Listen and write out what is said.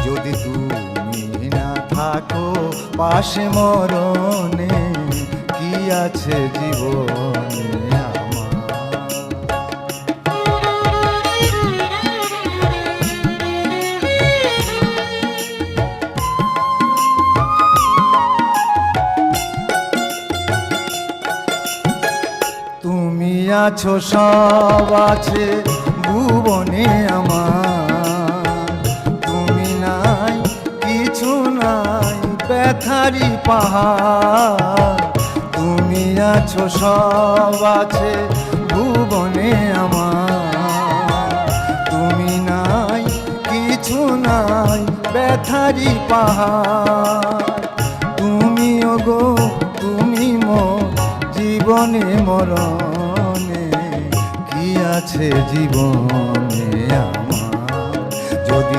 যদি তুমি না থাকো পাশে মরণে কি আছে জীবনে আমার। তুমি আছো সব আছে ভুবনে আমার, তুমি নাই কিছু নাই ব্যথারি পাহাড়। তুমি আছো সব আছে ভুবনে আমার, তুমি নাই কিছু নাই ব্যথারি পাহাড়। তুমি ওগো তুমি মোর জীবনে মরণে কি আছে জীবনে।